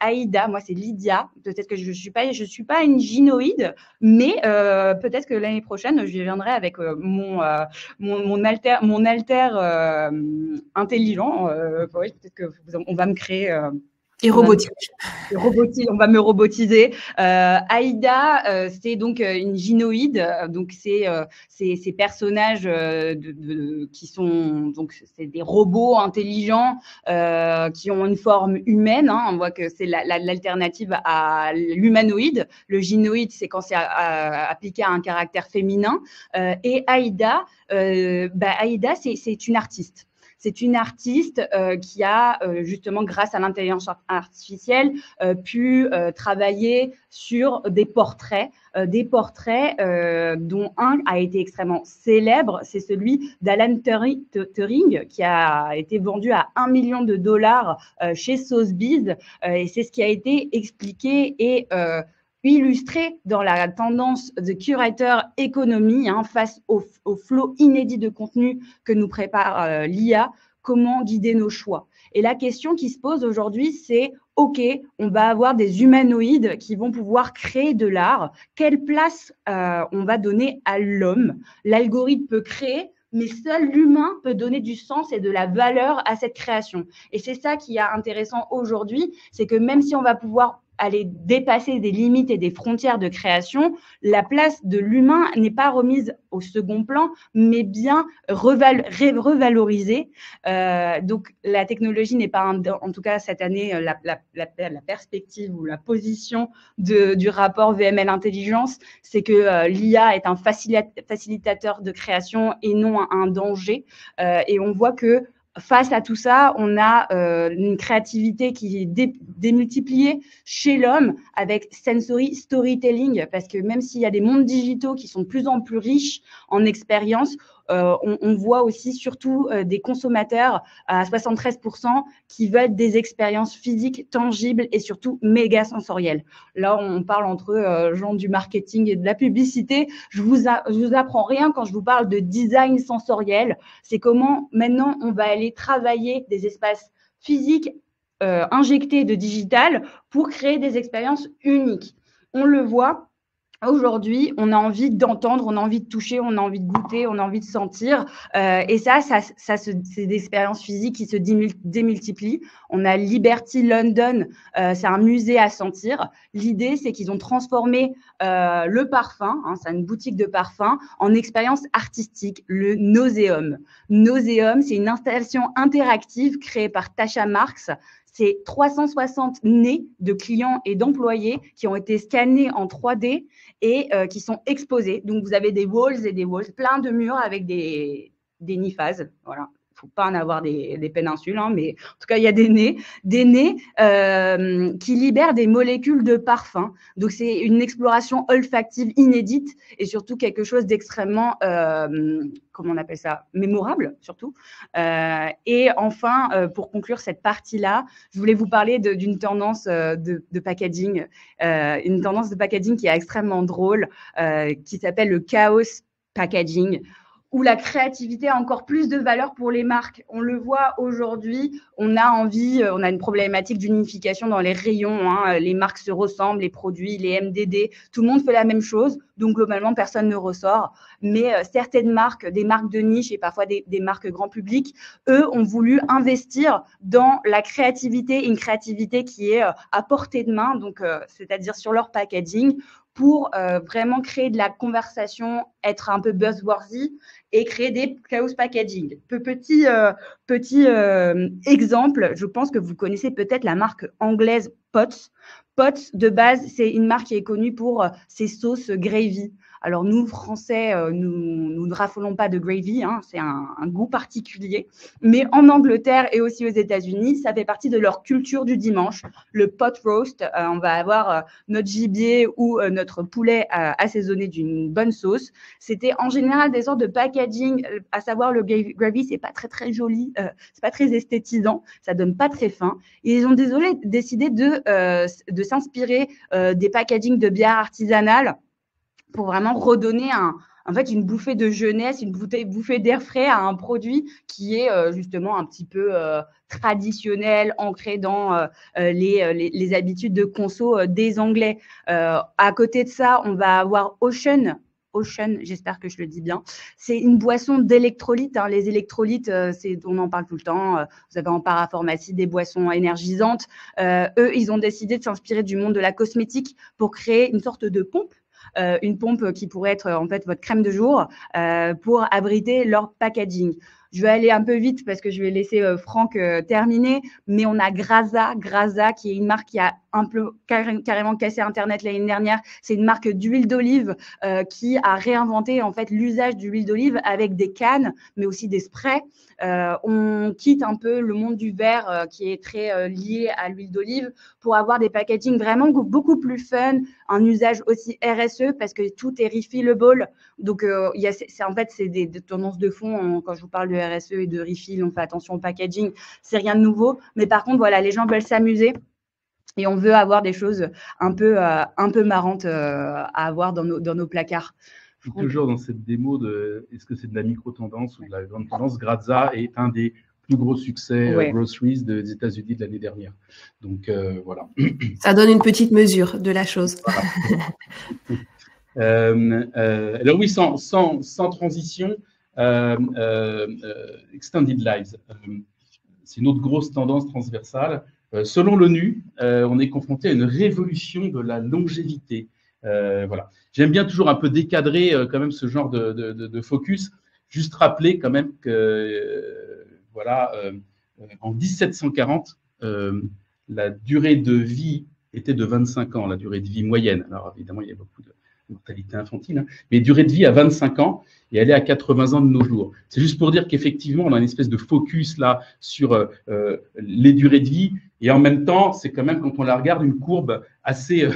Aïda. Moi, c'est Lydia. Peut-être que je suis pas une gynoïde, mais peut-être que l'année prochaine, je viendrai avec mon alter intelligent. Oui, peut-être que on va me créer… Et robotique. On va me robotiser. Aïda, c'est donc une gynoïde. Donc c'est ces personnages qui sont donc c'est des robots intelligents qui ont une forme humaine. Hein. On voit que c'est l'alternative à l'humanoïde. Le gynoïde, c'est quand c'est appliqué à un caractère féminin. Et Aïda, Aïda, c'est une artiste. C'est une artiste qui a justement, grâce à l'intelligence artificielle, pu travailler sur des portraits dont un a été extrêmement célèbre, c'est celui d'Alan Turing, qui a été vendu à $1 million chez Sotheby's, et c'est ce qui a été expliqué et illustré dans la tendance de Curator Economy, hein, face au flot inédit de contenu que nous prépare l'IA. comment guider nos choix. Et la question qui se pose aujourd'hui, c'est OK, on va avoir des humanoïdes qui vont pouvoir créer de l'art. Quelle place on va donner à l'homme? L'algorithme peut créer, mais seul l'humain peut donner du sens et de la valeur à cette création. Et c'est ça qui est intéressant aujourd'hui, c'est que même si on va pouvoir aller dépasser des limites et des frontières de création, la place de l'humain n'est pas remise au second plan, mais bien revalorisée. Donc, la technologie n'est pas, en tout cas cette année, la perspective ou la position du rapport VML Intelligence, c'est que l'IA est un facilitateur de création et non un danger. Et on voit que face à tout ça, on a une créativité qui est démultipliée chez l'homme avec sensory storytelling, parce que même s'il y a des mondes digitaux qui sont de plus en plus riches en expériences, on voit aussi surtout des consommateurs à 73% qui veulent des expériences physiques tangibles et surtout méga sensorielles. Là, on parle entre gens du marketing et de la publicité. Je vous apprends rien quand je vous parle de design sensoriel. C'est comment maintenant on va aller travailler des espaces physiques injectés de digital pour créer des expériences uniques. On le voit. Aujourd'hui, on a envie d'entendre, on a envie de toucher, on a envie de goûter, on a envie de sentir. Et c'est des expériences physiques qui se démultiplient. On a Liberty London, c'est un musée à sentir. L'idée, c'est qu'ils ont transformé le parfum, c'est une boutique de parfum, en expérience artistique, le Nauséum. Nauséum, c'est une installation interactive créée par Tasha Marks. C'est 360 nez de clients et d'employés qui ont été scannés en 3D et qui sont exposés. Donc, vous avez des walls et des walls, plein de murs avec des niphases. Voilà. Il ne faut pas en avoir des péninsules, mais en tout cas, il y a des nez qui libèrent des molécules de parfum. Donc, c'est une exploration olfactive inédite et surtout quelque chose d'extrêmement, comment on appelle ça, mémorable surtout. Et enfin, pour conclure cette partie-là, je voulais vous parler d'une tendance de packaging, une tendance de packaging qui est extrêmement drôle, qui s'appelle le chaos packaging, où la créativité a encore plus de valeur pour les marques. On le voit aujourd'hui, on a une problématique d'unification dans les rayons. Les marques se ressemblent, les produits, les MDD, tout le monde fait la même chose. Donc, globalement, personne ne ressort. Mais certaines marques, des marques de niche et parfois des marques grand public, eux, ont voulu investir dans la créativité, une créativité qui est à portée de main, donc c'est-à-dire sur leur packaging, pour vraiment créer de la conversation, être un peu buzzworthy et créer des chaos packaging. Petit exemple, je pense que vous connaissez peut-être la marque anglaise Potts. Potts, de base, c'est une marque qui est connue pour ses sauces gravy. Alors, nous, Français, nous ne raffolons pas de gravy, c'est un goût particulier. Mais en Angleterre et aussi aux États-Unis, ça fait partie de leur culture du dimanche. Le pot roast, on va avoir notre gibier ou notre poulet assaisonné d'une bonne sauce. C'était en général des sortes de packaging, à savoir le gravy, c'est pas très, très joli, c'est pas très esthétisant, ça donne pas très faim. Et ils ont décidé de s'inspirer des packaging de bière artisanale pour vraiment redonner une bouffée de jeunesse, une bouffée d'air frais à un produit qui est justement un petit peu traditionnel, ancré dans les habitudes de conso des Anglais. À côté de ça, on va avoir Ocean, j'espère que je le dis bien. C'est une boisson d'électrolytes. Les électrolytes, on en parle tout le temps. Vous avez en parapharmacie des boissons énergisantes. Eux, ils ont décidé de s'inspirer du monde de la cosmétique pour créer une sorte de pompe. Une pompe qui pourrait être en fait votre crème de jour pour abriter leur packaging. Je vais aller un peu vite parce que je vais laisser Franck terminer, mais on a Graza qui est une marque qui a un peu carrément cassé Internet l'année dernière. C'est une marque d'huile d'olive qui a réinventé en fait l'usage d'huile d'olive avec des cannes, mais aussi des sprays. On quitte un peu le monde du verre qui est très lié à l'huile d'olive pour avoir des packaging vraiment beaucoup plus fun, un usage aussi RSE parce que tout est refillable. Donc, c'est des tendances de fond. Quand je vous parle de RSE et de refill, on fait attention au packaging. C'est rien de nouveau. Mais par contre, voilà, les gens veulent s'amuser. Et on veut avoir des choses un peu marrantes à avoir dans nos placards. Toujours dans cette démo de est-ce que c'est de la micro-tendance ou de la grande tendance, Graza est un des plus gros succès Ouais. groceries des États-Unis de l'année dernière. Donc, voilà. Ça donne une petite mesure de la chose. Alors oui, sans transition, Extended Lives, c'est une autre grosse tendance transversale. Selon l'ONU, on est confronté à une révolution de la longévité. Voilà. J'aime bien toujours un peu décadrer quand même ce genre de focus. Juste rappeler quand même que voilà, en 1740, la durée de vie était de 25 ans, la durée de vie moyenne. Alors évidemment, il y a beaucoup de mortalité infantile, hein, mais durée de vie à 25 ans et elle est à 80 ans de nos jours. C'est juste pour dire qu'effectivement, on a une espèce de focus là sur les durées de vie et en même temps, c'est quand même, quand on la regarde, une courbe assez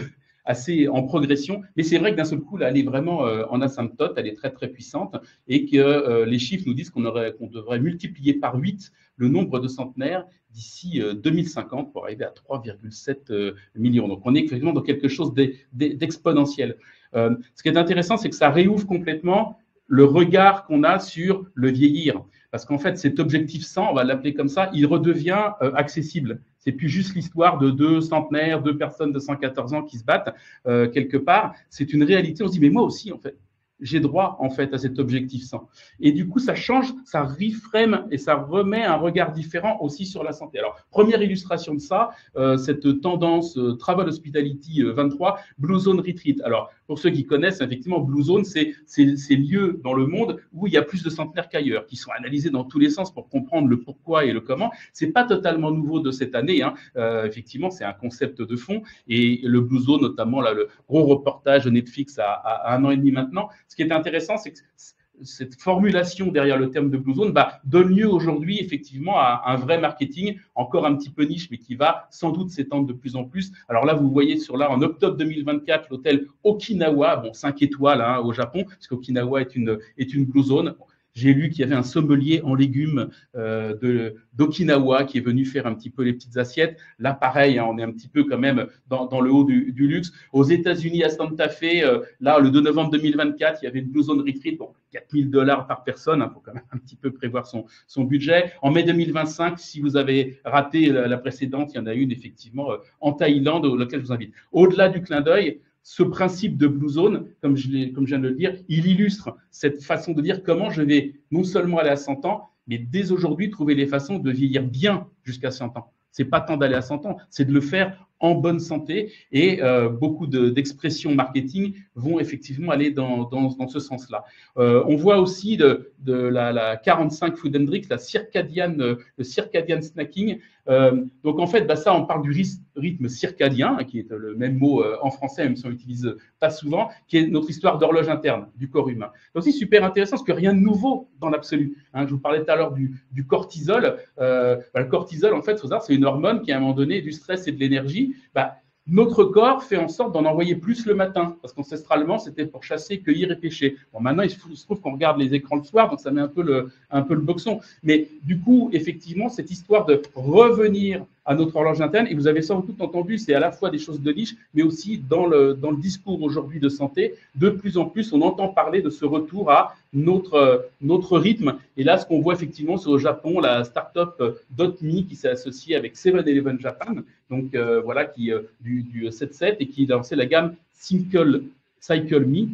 en progression, mais c'est vrai que d'un seul coup, là, elle est vraiment en asymptote, elle est très très puissante, et que les chiffres nous disent qu'on devrait multiplier par 8 le nombre de centenaires d'ici 2050 pour arriver à 3,7 millions. Donc on est effectivement dans quelque chose d'exponentiel. Ce qui est intéressant, c'est que ça réouvre complètement le regard qu'on a sur le vieillir. Parce qu'en fait, cet objectif 100, on va l'appeler comme ça, il redevient accessible. C'est plus juste l'histoire de deux centenaires, deux personnes de 114 ans qui se battent quelque part. C'est une réalité. On se dit, mais moi aussi, en fait, j'ai droit en fait à cet objectif 100. Et du coup, ça change, ça reframe et ça remet un regard différent aussi sur la santé. Alors, première illustration de ça, cette tendance Travel Hospitality 23, Blue Zone Retreat. Alors, pour ceux qui connaissent, effectivement, Blue Zone, c'est ces lieux dans le monde où il y a plus de centenaires qu'ailleurs, qui sont analysés dans tous les sens pour comprendre le pourquoi et le comment. C'est pas totalement nouveau de cette année, hein. Effectivement, c'est un concept de fond. Et le Blue Zone, notamment là, le gros reportage de Netflix à 1 an et demi maintenant. Ce qui est intéressant, c'est que cette formulation derrière le terme de Blue Zone donne lieu aujourd'hui effectivement à un vrai marketing, encore un petit peu niche, mais qui va sans doute s'étendre de plus en plus. Alors là, vous voyez en octobre 2024, l'hôtel Okinawa, bon, 5 étoiles hein, au Japon, parce qu'Okinawa est une Blue Zone. J'ai lu qu'il y avait un sommelier en légumes d'Okinawa qui est venu faire un petit peu les petites assiettes. Là, pareil, hein, on est un petit peu quand même dans le haut du luxe. Aux États-Unis, à Santa Fe, là, le 2 novembre 2024, il y avait une Blue Zone Retreat, bon, $4 000 par personne. Il faut quand même un petit peu prévoir son budget. En mai 2025, si vous avez raté la précédente, il y en a une effectivement en Thaïlande, auquel je vous invite. Au-delà du clin d'œil, ce principe de Blue Zone, comme je viens de le dire, il illustre cette façon de dire comment je vais non seulement aller à 100 ans, mais dès aujourd'hui trouver les façons de vieillir bien jusqu'à 100 ans. C'est pas tant d'aller à 100 ans, c'est de le faire en bonne santé et beaucoup d'expressions marketing vont effectivement aller dans ce sens-là. On voit aussi de la 45 Food and Drink, le circadian snacking. Donc en fait, ça, on parle du rythme circadien, qui est le même mot en français, même si on l'utilise pas souvent, qui est notre histoire d'horloge interne du corps humain. C'est aussi super intéressant parce que rien de nouveau dans l'absolu. Hein, je vous parlais tout à l'heure du cortisol. Le cortisol, en fait, faut savoir, c'est une hormone qui, à un moment donné, du stress et de l'énergie. Notre corps fait en sorte d'en envoyer plus le matin, parce qu'ancestralement, c'était pour chasser, cueillir et pêcher. Bon, maintenant, il se trouve qu'on regarde les écrans le soir, donc ça met un peu le boxon. Mais du coup, effectivement, cette histoire de revenir à notre horloge interne, et vous avez sans doute entendu, c'est à la fois des choses de niche, mais aussi dans le discours aujourd'hui de santé, de plus en plus, on entend parler de ce retour à notre rythme. Et là, ce qu'on voit effectivement, c'est au Japon, la start-up Dotme qui s'est associée avec 7-Eleven Japan, donc voilà, du 7-7 et qui a lancé la gamme Cycle Me,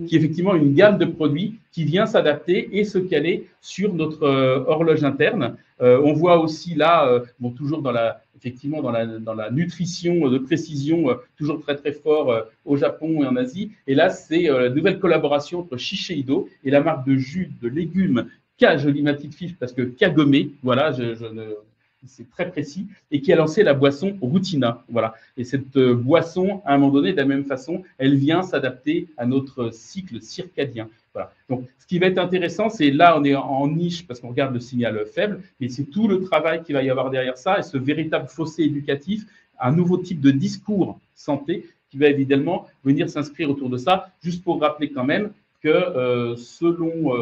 qui est effectivement une gamme de produits qui vient s'adapter et se caler sur notre horloge interne. On voit aussi là, toujours effectivement dans la nutrition de précision, toujours très très fort au Japon et en Asie. Et là, c'est la nouvelle collaboration entre Shiseido et la marque de jus de légumes joli ma petite fiche parce que Kagome, voilà, c'est très précis, et qui a lancé la boisson Rutina. Voilà. Et cette boisson, à un moment donné, de la même façon, elle vient s'adapter à notre cycle circadien. Voilà. Donc, ce qui va être intéressant, c'est là, on est en niche parce qu'on regarde le signal faible, mais c'est tout le travail qu'il va y avoir derrière ça et ce véritable fossé éducatif, un nouveau type de discours santé qui va évidemment venir s'inscrire autour de ça, juste pour rappeler quand même que selon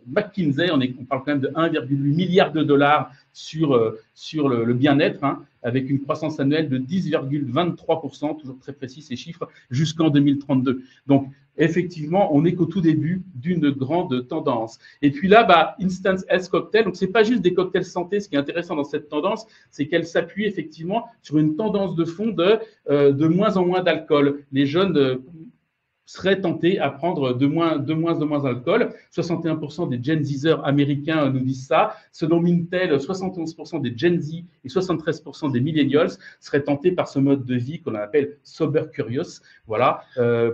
McKinsey, on parle quand même de 1,8 milliard de dollars sur le bien-être, hein, avec une croissance annuelle de 10,23%, toujours très précis ces chiffres, jusqu'en 2032. Donc, effectivement, on n'est qu'au tout début d'une grande tendance. Et puis là, Instant Health Cocktail, donc ce n'est pas juste des cocktails santé. Ce qui est intéressant dans cette tendance, c'est qu'elle s'appuie effectivement sur une tendance de fond de moins en moins d'alcool. Les jeunes seraient tentés à prendre de moins d'alcool. 61% des Gen Zers américains nous disent ça. Selon Mintel, 71% des Gen Z et 73% des Millennials seraient tentés par ce mode de vie qu'on appelle sober curious. Voilà,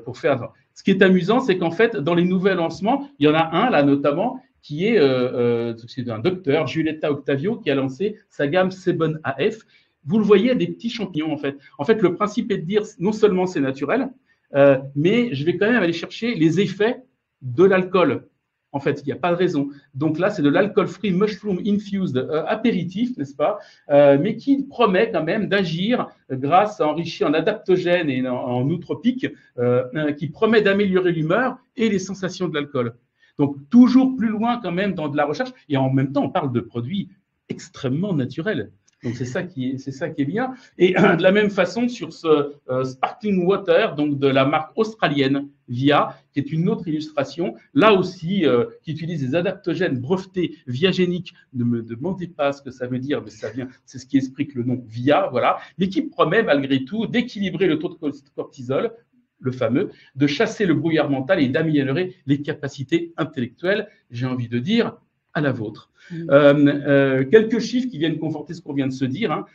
pour faire. Ce qui est amusant, c'est qu'en fait, dans les nouveaux lancements, il y en a un là notamment qui est un docteur, Giulietta Octavio, qui a lancé sa gamme Sebon AF. Vous le voyez, des petits champignons en fait. En fait, le principe est de dire non seulement c'est naturel, mais je vais quand même aller chercher les effets de l'alcool. En fait, il n'y a pas de raison. Donc là, c'est de l'alcool-free mushroom infused apéritif, n'est-ce pas, mais qui promet quand même d'agir grâce à enrichir en adaptogène et en nootropique, qui promet d'améliorer l'humeur et les sensations de l'alcool. Donc, toujours plus loin quand même dans de la recherche. Et en même temps, on parle de produits extrêmement naturels. Donc, c'est ça qui est bien. Et de la même façon, sur ce Sparkling Water, donc de la marque australienne VIA, qui est une autre illustration, là aussi, qui utilise des adaptogènes brevetés viagéniques. Ne me demandez pas ce que ça veut dire, mais c'est ce qui explique le nom VIA, voilà, mais qui promet malgré tout d'équilibrer le taux de cortisol, le fameux, de chasser le brouillard mental et d'améliorer les capacités intellectuelles, j'ai envie de dire, à la vôtre. Quelques chiffres qui viennent conforter ce qu'on vient de se dire. Hein.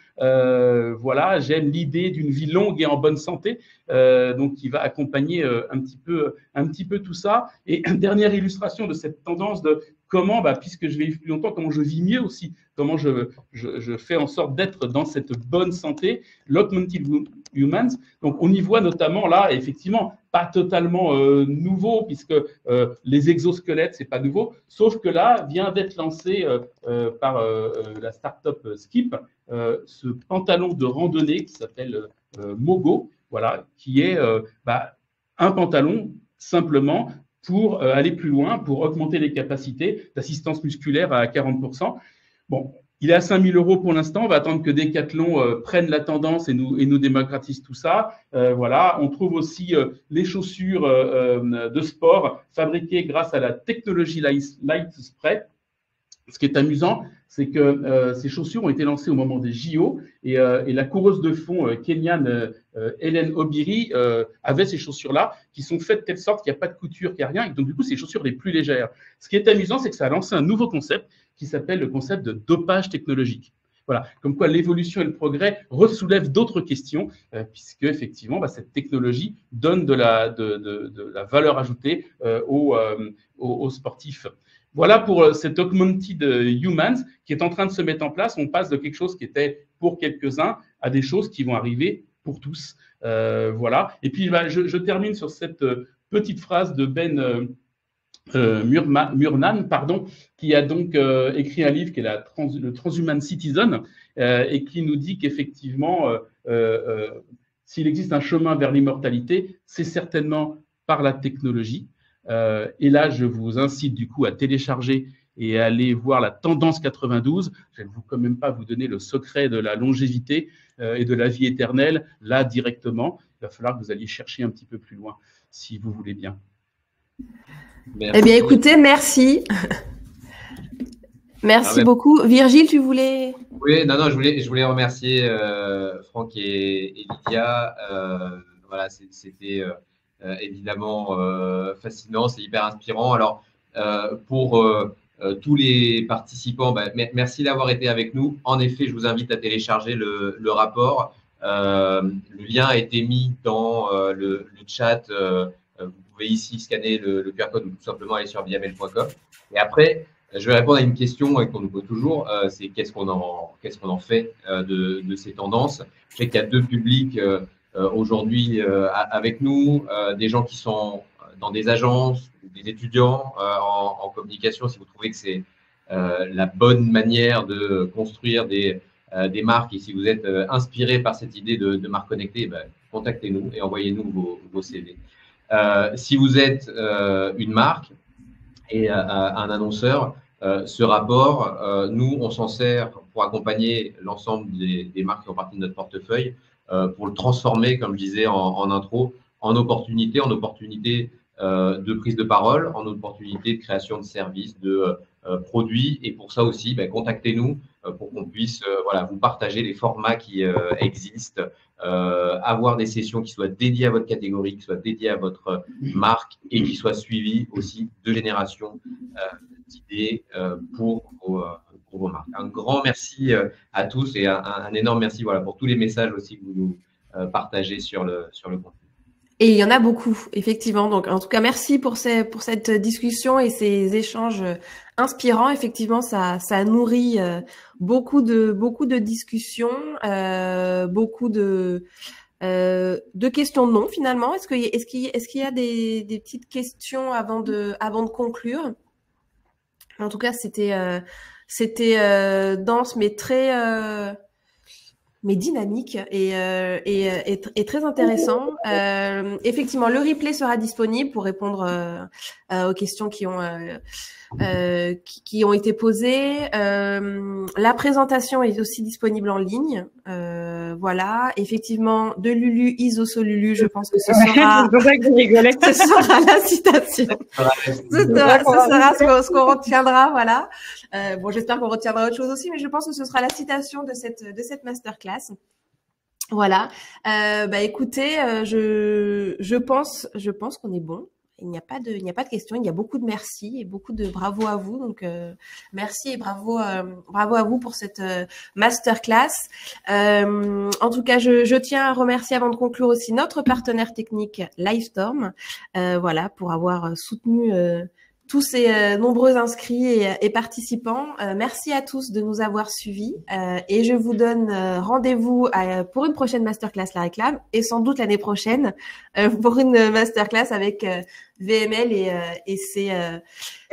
Voilà, j'aime l'idée d'une vie longue et en bonne santé, donc qui va accompagner un petit peu tout ça. Et dernière illustration de cette tendance de comment, puisque je vais vivre plus longtemps, comment je vis mieux aussi, comment je fais en sorte d'être dans cette bonne santé, l'Augmented Humans. Donc, on y voit notamment là, effectivement, pas totalement nouveau, puisque les exosquelettes, c'est pas nouveau, sauf que là, vient d'être lancé par la start-up Skip, ce pantalon de randonnée qui s'appelle Mogo, voilà, qui est un pantalon simplement pour aller plus loin, pour augmenter les capacités d'assistance musculaire à 40%. Bon, il est à 5 000 € pour l'instant. On va attendre que Decathlon prenne la tendance et nous démocratise tout ça. Voilà. On trouve aussi les chaussures de sport fabriquées grâce à la technologie Light Spray. Ce qui est amusant, c'est que ces chaussures ont été lancées au moment des JO et la coureuse de fond kenyane Hélène Obiri avait ces chaussures-là qui sont faites de telle sorte qu'il n'y a pas de couture, qu'il n'y a rien. Et donc, du coup, c'est les chaussures les plus légères. Ce qui est amusant, c'est que ça a lancé un nouveau concept qui s'appelle le concept de dopage technologique. Voilà, comme quoi l'évolution et le progrès ressoulèvent d'autres questions, puisque effectivement, cette technologie donne de la valeur ajoutée aux sportifs. Voilà pour cet Augmented Humans qui est en train de se mettre en place. On passe de quelque chose qui était pour quelques-uns à des choses qui vont arriver pour tous. Voilà. Et puis, je termine sur cette petite phrase de Ben Murnane, qui a donc écrit un livre qui est le Transhuman Citizen et qui nous dit qu'effectivement, s'il existe un chemin vers l'immortalité, c'est certainement par la technologie. Et là, je vous incite du coup à télécharger et à aller voir la tendance 92. Je ne vais quand même pas vous donner le secret de la longévité et de la vie éternelle là directement. Il va falloir que vous alliez chercher un petit peu plus loin, si vous voulez bien. Merci. Eh bien, écoutez, merci. Merci beaucoup. Virgile, tu voulais… Oui, non, je voulais remercier Franck et Lydia. Voilà, c'était… évidemment fascinant, c'est hyper inspirant. Alors, pour tous les participants, merci d'avoir été avec nous. En effet, je vous invite à télécharger le rapport. Le lien a été mis dans le chat. Vous pouvez ici scanner le QR code ou tout simplement aller sur viamel.com. Et après, je vais répondre à une question qu'on nous pose toujours, c'est qu'est-ce qu'on en fait de ces tendances. Je sais qu'il y a deux publics aujourd'hui avec nous, des gens qui sont dans des agences, des étudiants en communication. Si vous trouvez que c'est la bonne manière de construire des marques et si vous êtes inspiré par cette idée de marque connectée, contactez-nous et envoyez-nous vos CV. Si vous êtes une marque et un annonceur, ce rapport, nous, on s'en sert pour accompagner l'ensemble des marques qui font partie de notre portefeuille, pour le transformer, comme je disais en intro, en opportunité de prise de parole, en opportunité de création de services, de produits. Et pour ça aussi, contactez-nous pour qu'on puisse voilà, vous partager les formats qui existent, avoir des sessions qui soient dédiées à votre catégorie, qui soient dédiées à votre marque et qui soient suivies aussi de génération d'idées pour vos marques. Un grand merci à tous et un énorme merci voilà, pour tous les messages aussi que vous nous partagez sur le contenu. Et il y en a beaucoup, effectivement. Donc, en tout cas, merci pour cette discussion et ces échanges inspirants. Effectivement, ça nourrit beaucoup de discussions, beaucoup de questions non, finalement. Est-ce qu'il y a des petites questions avant de conclure? En tout cas, c'était dense, mais mais dynamique et très intéressant. Effectivement, le replay sera disponible pour répondre aux questions qui ont été posées. La présentation est aussi disponible en ligne. Voilà, effectivement, de Lulu, Isosolulu, je pense que ce sera la citation. Ce sera ce qu'on retiendra, voilà. Bon, j'espère qu'on retiendra autre chose aussi, mais je pense que ce sera la citation de cette masterclass. Voilà. Écoutez, je pense qu'on est bon. Il n'y a pas de questions. Il y a beaucoup de merci et beaucoup de bravo à vous. Donc, merci et bravo à vous pour cette masterclass. En tout cas, je tiens à remercier avant de conclure aussi notre partenaire technique Livestorm, voilà, pour avoir soutenu tous ces nombreux inscrits et participants. Merci à tous de nous avoir suivis et je vous donne rendez-vous pour une prochaine masterclass La Réclame et sans doute l'année prochaine pour une masterclass avec VML et ses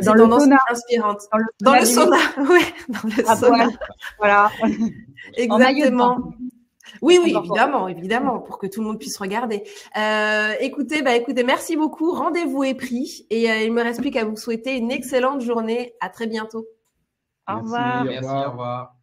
tendances inspirantes. Dans le sauna, oui, dans le sauna. Voilà. Exactement. Oui, évidemment, pour que tout le monde puisse regarder. Écoutez, merci beaucoup. Rendez-vous est pris et il me reste plus qu'à vous souhaiter une excellente journée. À très bientôt. Au revoir. Merci, au revoir.